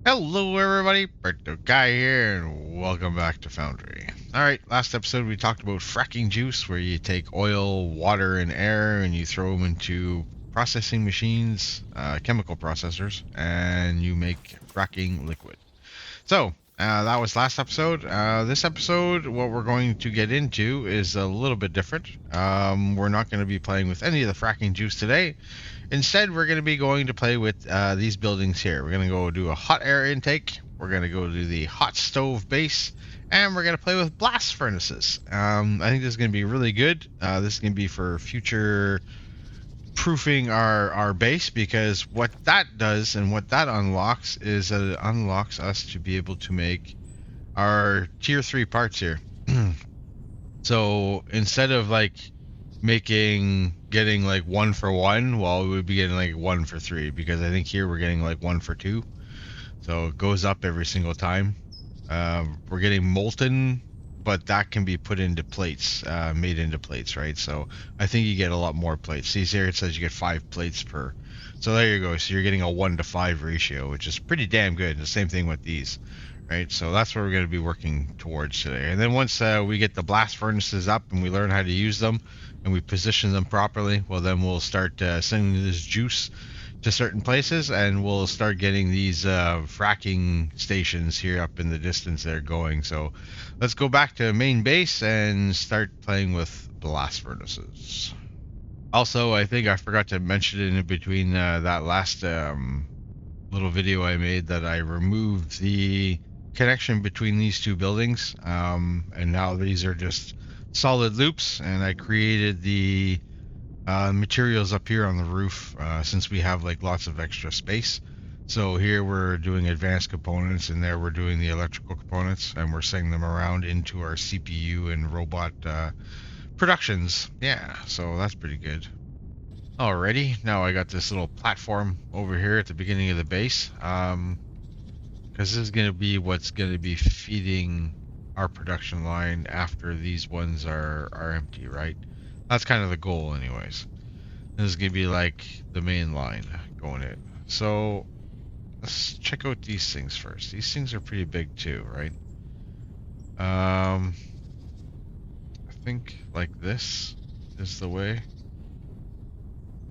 Hello everybody, Burnedoutguy here, and welcome back to Foundry. Alright, last episode we talked about fracking juice, where you take oil, water, and air, and you throw them into processing machines, chemical processors, and you make fracking liquid. So, that was last episode. This episode, what we're going to get into is a little bit different. We're not going to be playing with any of the fracking juice today. Instead, we're going to be going to play with these buildings here. We're going to go do a hot air intake. We're going to go to the hot stove base. And we're going to play with blast furnaces. I think this is going to be really good. This is going to be for future proofing our base, because what that does and what that unlocks is that it unlocks us to be able to make our tier 3 parts here. So instead of like getting like 1 for 1, well, we would be getting like 1 for 3, because I think here we're getting like 1 for 2. So it goes up every single time. We're getting molten, but that can be put into plates, made into plates, right? So I think you get a lot more plates. See here, it says you get 5 plates per. So there you go. So you're getting a 1-to-5 ratio, which is pretty damn good. The same thing with these, right? So that's what we're going to be working towards today. And then once we get the blast furnaces up and we learn how to use them and we position them properly, well, then we'll start sending this juice to certain places, and we'll start getting these fracking stations here up in the distance they're going. So let's go back to main base and start playing with blast furnaces. Also, I think I forgot to mention it in between that last little video I made, that I removed the connection between these two buildings, and now these are just solid loops, and I created the materials up here on the roof, since we have like lots of extra space. So here we're doing advanced components, and there we're doing the electrical components, and we're sending them around into our CPU and robot productions. Yeah, so that's pretty good. Alrighty, now I got this little platform over here at the beginning of the base, because this is going to be what's going to be feeding our production line after these ones are empty, right? That's kind of the goal anyways. This is going to be like the main line going in. So let's check out these things first. These things are pretty big too, right? I think like this is the way.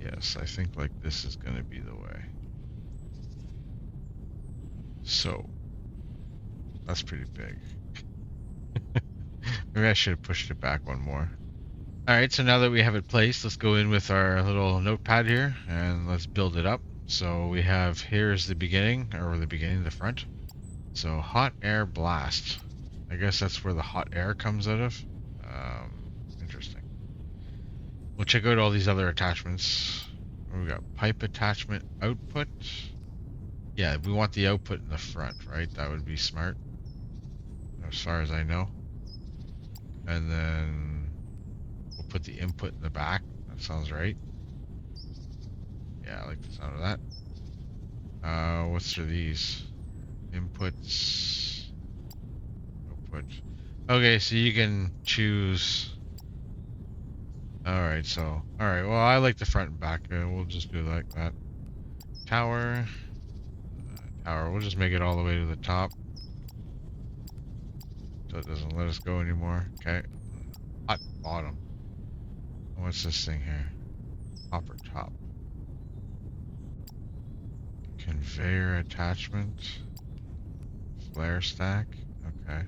Yes, I think like this is going to be the way. So that's pretty big. Maybe I should have pushed it back one more. Alright, so now that we have it placed, let's go in with our little notepad here and let's build it up. So we have, here's the beginning, the front. So hot air blast. I guess that's where the hot air comes out of. Interesting. We'll check out all these other attachments. We got pipe attachment output. Yeah, we want the output in the front, right? That would be smart, as far as I know. And then we'll put the input in the back. That sounds right. Yeah, I like the sound of that. What's for these? Inputs. Output. Okay, so you can choose. Alright, so. Alright, well, I like the front and back. We'll just do like that. Tower. Tower. We'll just make it all the way to the top, so it doesn't let us go anymore. Okay. Hot bottom. What's this thing here? Hopper top. Conveyor attachment. Flare stack. Okay.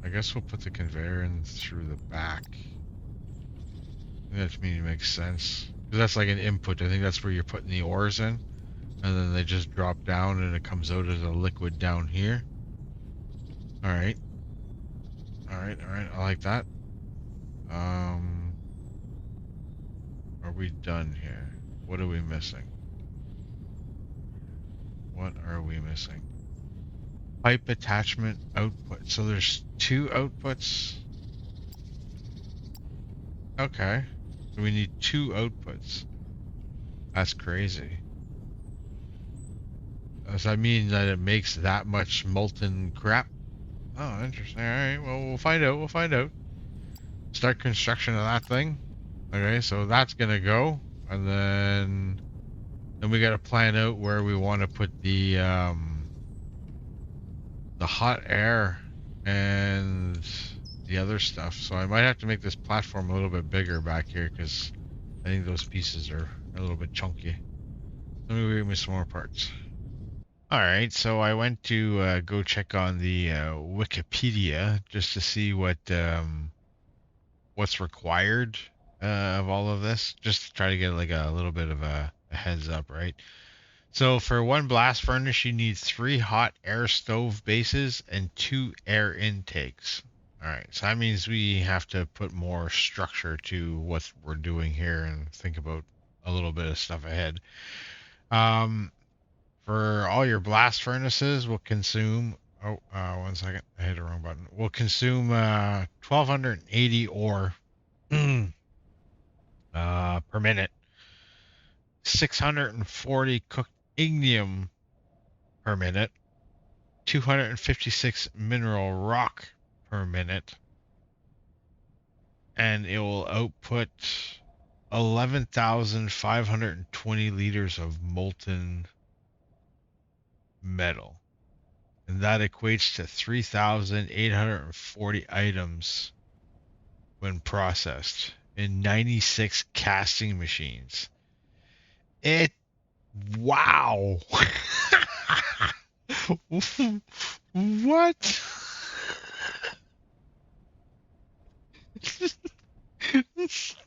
I guess we'll put the conveyor in through the back. That makes sense. Because that's like an input. I think that's where you're putting the ores in. And then they just drop down and it comes out as a liquid down here. Alright. Alright, I like that. Are we done here? What are we missing? What are we missing? Pipe attachment output. So there's 2 outputs. Okay. So we need 2 outputs. That's crazy. Does that mean that it makes that much molten crap? Oh, interesting. Alright, well, we'll find out. We'll find out. Start construction of that thing. Okay, so that's gonna go. And then Then we got to plan out where we want to put the hot air and the other stuff. So I might have to make this platform a little bit bigger back here because I think those pieces are a little bit chunky. Let me give me some more parts. All right, so I went to go check on the Wikipedia just to see what's required of all of this, just to try to get like a little bit of a heads up, right? So for one blast furnace, you need 3 hot air stove bases and 2 air intakes. All right, so that means we have to put more structure to what we're doing here and think about a little bit of stuff ahead. For all your blast furnaces will consume, 1 second, I hit the wrong button. Will consume 1280 ore per minute, 640 cooked ignium per minute, 256 mineral rock per minute, and it will output 11,520 liters of molten metal. And that equates to 3,840 items when processed in 96 casting machines. Wow. What?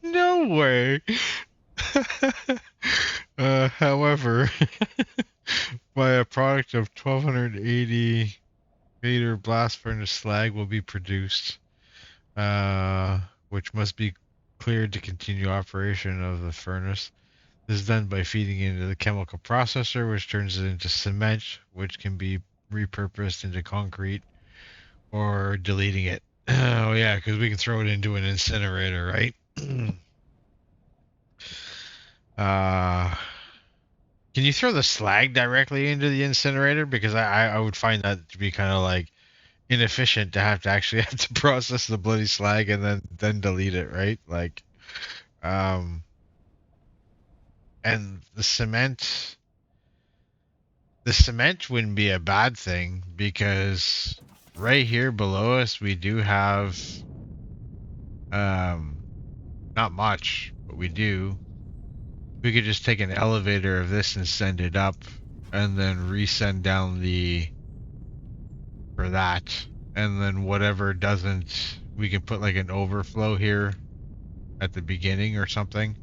No way. However, by a product of 1,280 meter blast furnace slag will be produced, which must be cleared to continue operation of the furnace. This is done by feeding it into the chemical processor, which turns it into cement, which can be repurposed into concrete, or deleting it. Oh yeah, because we can throw it into an incinerator, right? Can you throw the slag directly into the incinerator? Because I would find that to be kind of like inefficient to actually have to process the bloody slag and then delete it, right? Like, and the cement wouldn't be a bad thing because right here below us we do have not much, but we do. We could just take an elevator of this and send it up and then resend down for that, and then whatever doesn't, we can put like an overflow here at the beginning or something.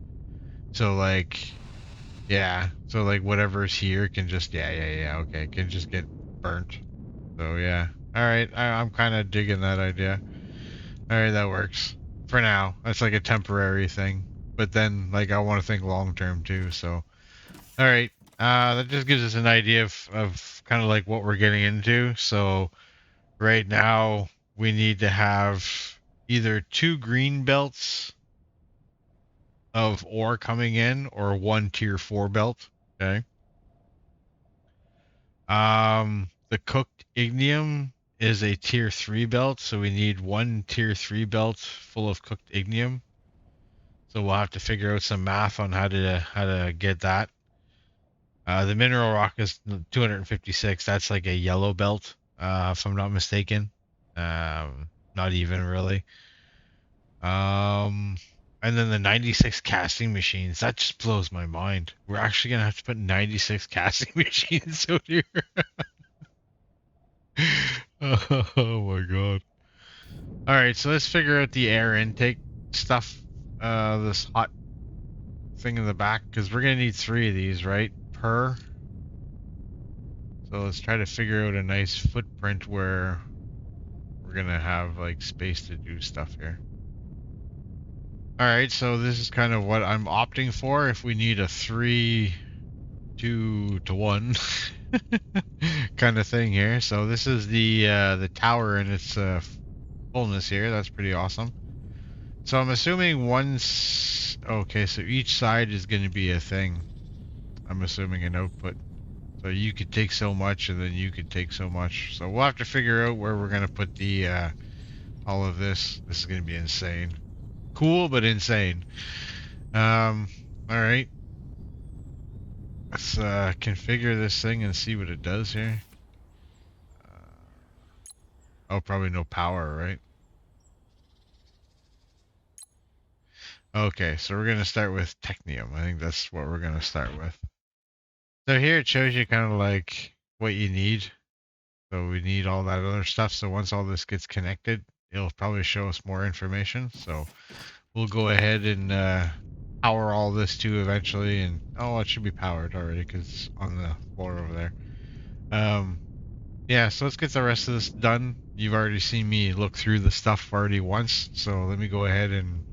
So like, yeah, so like whatever's here can just, okay, can just get burnt. So yeah, all right, I'm kind of digging that idea. All right, that works for now. That's like a temporary thing, but then like I want to think long term too. So all right, that just gives us an idea of kind of like what we're getting into. So right now we need to have either 2 green belts of ore coming in or 1 tier 4 belt. Okay. The cooked ignium is a tier 3 belt, so we need 1 tier 3 belt full of cooked ignium. So we'll have to figure out some math on how to get that. The mineral rock is 256. That's like a yellow belt, if I'm not mistaken. Not even really. And then the 96 casting machines, that just blows my mind. We're actually gonna have to put 96 casting machines out here. Oh my god. Alright, so let's figure out the air intake stuff. This hot thing in the back, because we're gonna need 3 of these, right? Per. So let's try to figure out a nice footprint where we're gonna have like space to do stuff here. Alright, so this is kind of what I'm opting for if we need a 3-2-1 kind of thing here. So this is the tower in its fullness here. That's pretty awesome. So I'm assuming okay, so each side is going to be a thing. I'm assuming an output. So you could take so much and then you could take so much. So we'll have to figure out where we're going to put the all of this. This is going to be insane. Cool, but insane. All right. Let's configure this thing and see what it does here. Oh, probably no power, right? Okay, so we're gonna start with technium. I think that's what we're gonna start with. So here it shows you kind of like what you need. So we need all that other stuff. So once all this gets connected, it'll probably show us more information. So we'll go ahead and power all this too eventually. And oh, it should be powered already because it's on the floor over there. Yeah, so let's get the rest of this done. You've already seen me look through the stuff already once. So let me go ahead and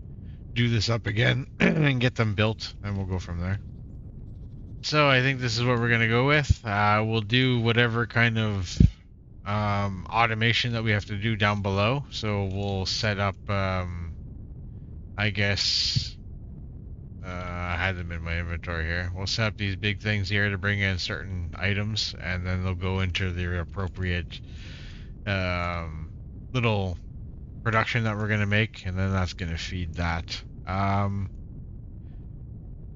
do this up again and get them built, and we'll go from there. So I think this is what we're gonna go with. We'll do whatever kind of automation that we have to do down below. So we'll set up, I guess, I had them in my inventory here. We'll set up these big things here to bring in certain items, and then they'll go into the appropriate little production that we're gonna make, and then that's gonna feed that.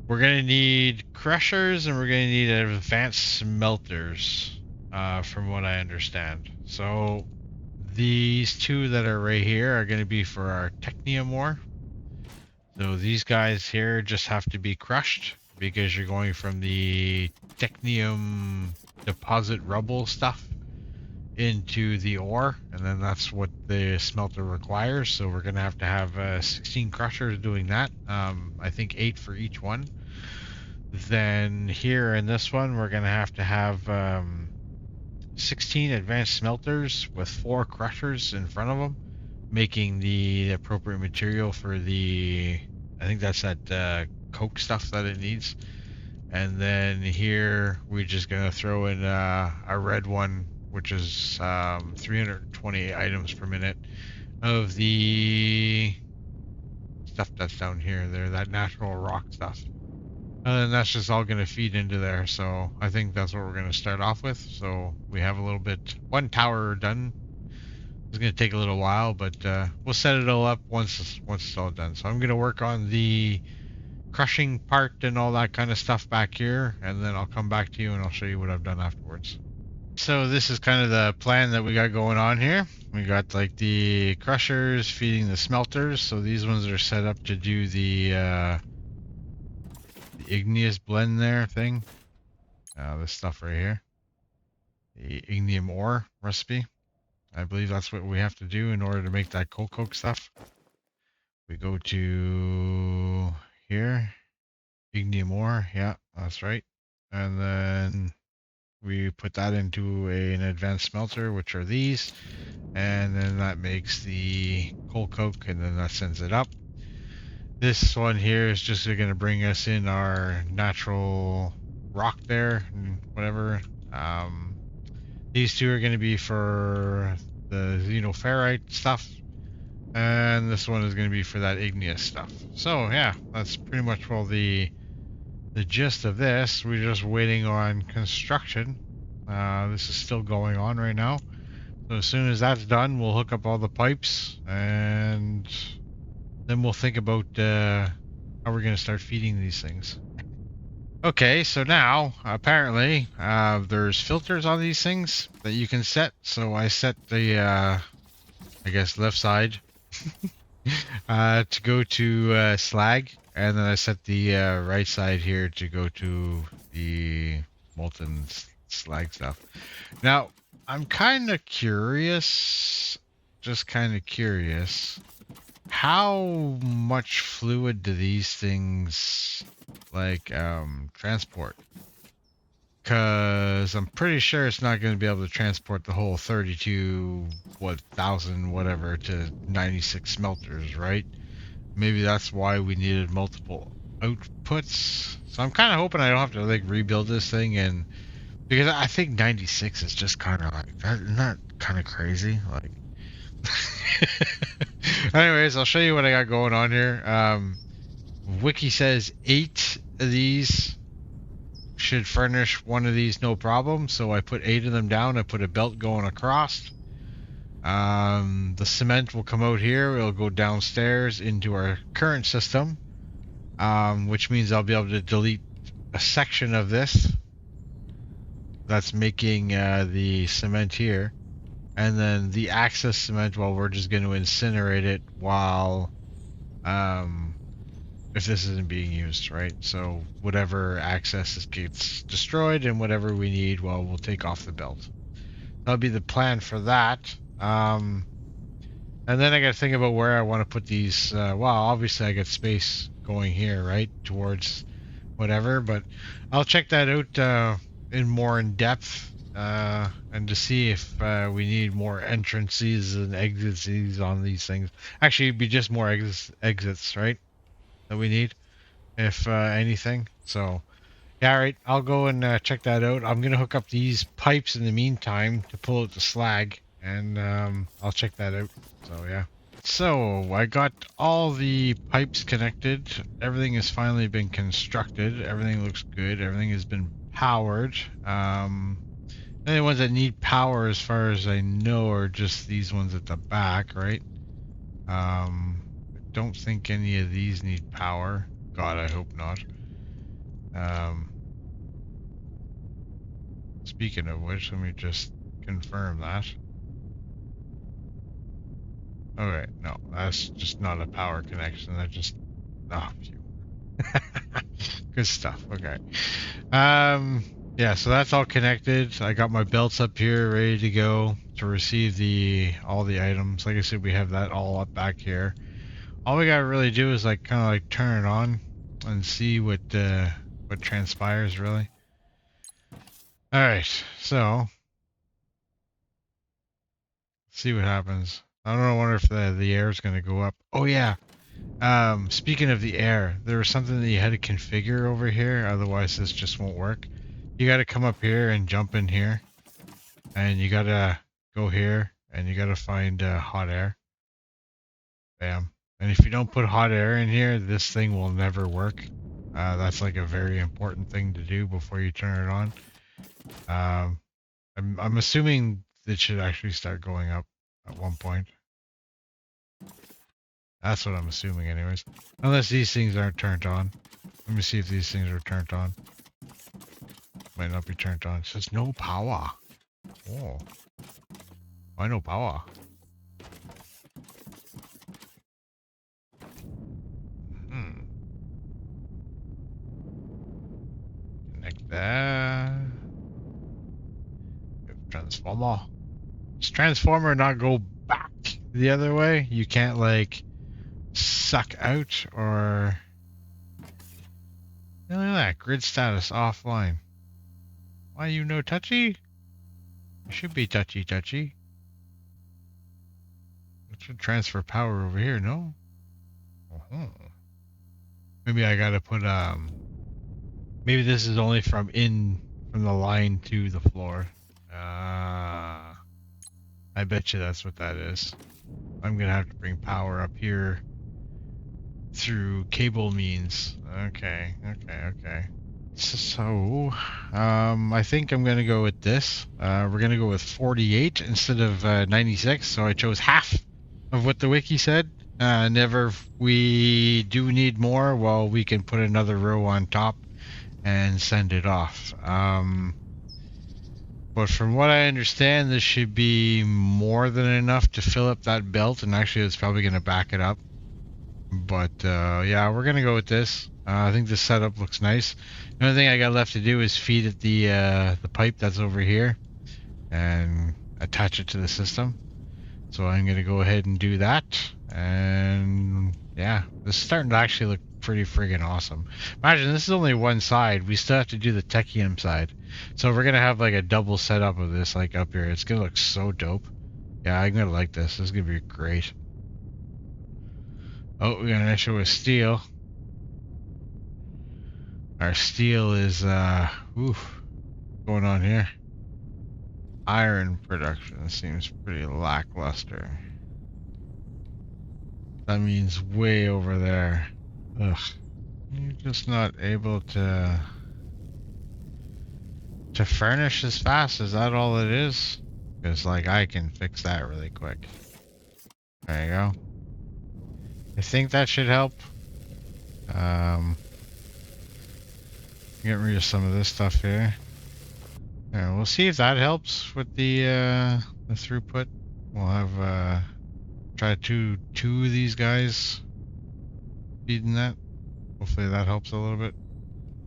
We're gonna need crushers and we're gonna need advanced smelters, from what I understand. So these two that are right here are gonna be for our technium ore. So these guys here just have to be crushed because you're going from the technium deposit rubble stuff into the ore, and then that's what the smelter requires. So we're gonna have to have 16 crushers doing that. I think 8 for each one. Then here in this one, we're gonna have to have 16 advanced smelters with 4 crushers in front of them, making the appropriate material for the, I think that's that coke stuff that it needs. And then here we're just gonna throw in a red one, which is 320 items per minute of the stuff that's down here. There, that natural rock stuff. And then that's just all going to feed into there. So I think that's what we're going to start off with. So we have a little bit, one tower done. It's going to take a little while, but we'll set it all up once it's all done. So I'm going to work on the crushing part and all that kind of stuff back here, and then I'll come back to you and I'll show you what I've done afterwards. So this is kind of the plan that we got going on here. We got like the crushers feeding the smelters. So these ones are set up to do the igneous blend there thing. This stuff right here. The ignium ore recipe. I believe that's what we have to do in order to make that coke stuff. We go to here. Ignium ore. Yeah, that's right. And then we put that into an advanced smelter, which are these. And then that makes the coke, and then that sends it up. This one here is just going to bring us in our natural rock there and whatever. These two are going to be for the xenoferrite stuff, and this one is going to be for that igneous stuff. So yeah, that's pretty much all the gist of this. We're just waiting on construction. This is still going on right now. So as soon as that's done, we'll hook up all the pipes, and then we'll think about how we're going to start feeding these things. Okay, so now apparently there's filters on these things that you can set. So I set the I guess left side to go to slag, and then I set the right side here to go to the molten slag stuff. Now I'm kind of curious, just kind of curious, how much fluid do these things like transport? Because I'm pretty sure it's not going to be able to transport the whole 32,000 whatever to 96 smelters, right? Maybe that's why we needed multiple outputs. So I'm kind of hoping I don't have to like rebuild this thing, and because I think 96 is just kind of like that, isn't that kind of crazy? Like anyways, I'll show you what I got going on here. Wiki says 8 of these should furnish one of these no problem. So I put 8 of them down. I put a belt going across. The cement will come out here. It'll go downstairs into our current system, which means I'll be able to delete a section of this that's making the cement here, and then the access cement, well, we're just going to incinerate it while if this isn't being used, right? So whatever access gets destroyed and whatever we need, well, we'll take off the belt. That'll be the plan for that. And then I got to think about where I want to put these. Well, obviously I got space going here, right, towards whatever. But I'll check that out in more in depth and to see if we need more entrances and exits on these things. Actually, it'd be just more exits, right, that we need, if anything. So. Yeah, all right. I'll go and check that out. I'm gonna hook up these pipes in the meantime to pull out the slag, and I'll check that out. So yeah. So I got all the pipes connected. Everything has finally been constructed. Everything looks good. Everything has been powered. The only ones that need power, as far as I know, are just these ones at the back, right? I don't think any of these need power. God, I hope not. Speaking of which, let me just confirm that. Okay, no, that's just not a power connection. That just, oh, phew. Good stuff. Okay. Yeah, so that's all connected. I got my belts up here ready to go to receive all the items. Like I said, we have that all up back here. All we gotta really do is like kind of like turn it on and see what transpires really. All right, so see what happens. I don't know. I wonder if the air is gonna go up. Oh yeah. Speaking of the air, there was something that you had to configure over here. Otherwise, this just won't work. You got to come up here and jump in here, and you gotta go here, and you gotta find hot air. Bam. And if you don't put hot air in here, this thing will never work. That's like a very important thing to do before you turn it on. I'm assuming it should actually start going up at one point. That's what I'm assuming anyways. Unless these things aren't turned on. Let me see if these things are turned on. Might not be turned on. It says no power. Oh. Why no power? Connect that. Transformer. Does transformer not go back the other way? You can't like suck out or... Look at that. Grid status offline. Why you no touchy? You should be touchy. It should transfer power over here, no? Maybe I gotta put maybe this is only from the line to the floor. I bet you that's what that is. I'm gonna have to bring power up here through cable means. Okay. So, I think I'm gonna go with this. We're gonna go with 48 instead of 96. So I chose half of what the wiki said. Never, we do need more. Well, we can put another row on top and send it off. But from what I understand, this should be more than enough to fill up that belt, and actually it's probably going to back it up. But yeah, we're going to go with this. I think this setup looks nice. The only thing I got left to do is feed it the pipe that's over here and attach it to the system. So I'm going to go ahead and do that. And yeah, this is starting to actually look pretty friggin' awesome. Imagine this is only one side. We still have to do the Techium side. So we're going to have like a double setup of this like up here. It's going to look so dope. Yeah, I'm going to like this. This is going to be great. Oh, we got an issue with steel. Our steel is, oof, what's going on here? Iron production seems pretty lackluster. That means way over there. Ugh. You're just not able to furnish as fast. Is that all it is? Because, like, I can fix that really quick. There you go. I think that should help. Get rid of some of this stuff here. Yeah, we'll see if that helps with the throughput. We'll have try two of these guys feeding that. Hopefully that helps a little bit.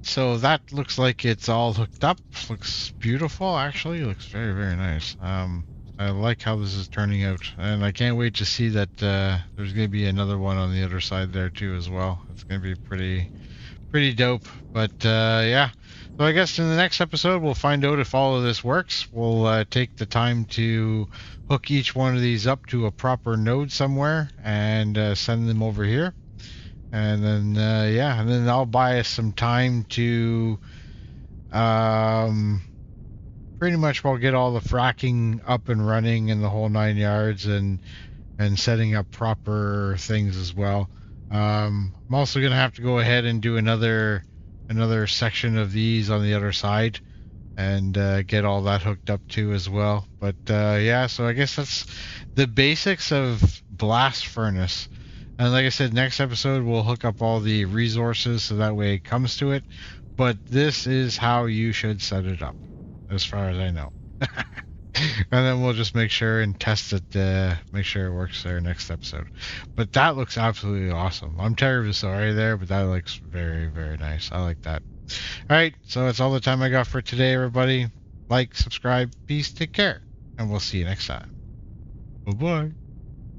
So that looks like it's all hooked up. Looks beautiful, actually. Looks very, very nice. I like how this is turning out, and I can't wait to see that there's going to be another one on the other side there too as well. It's going to be pretty dope. But yeah, so I guess in the next episode we'll find out if all of this works. We'll take the time to hook each one of these up to a proper node somewhere and send them over here. And then yeah, and then I'll buy us some time to pretty much we'll get all the fracking up and running in the whole 9 yards and setting up proper things as well. I'm also gonna have to go ahead and do another section of these on the other side and get all that hooked up too as well. But yeah, so I guess that's the basics of blast furnace. And like I said, next episode we'll hook up all the resources so that way it comes to it. But this is how you should set it up, as far as I know. And then we'll just make sure and test it, make sure it works there next episode. But that looks absolutely awesome. I'm terribly sorry there, but that looks very, very nice. I like that. All right, so that's all the time I got for today, everybody. Like, subscribe, peace, take care, and we'll see you next time. Bye-bye.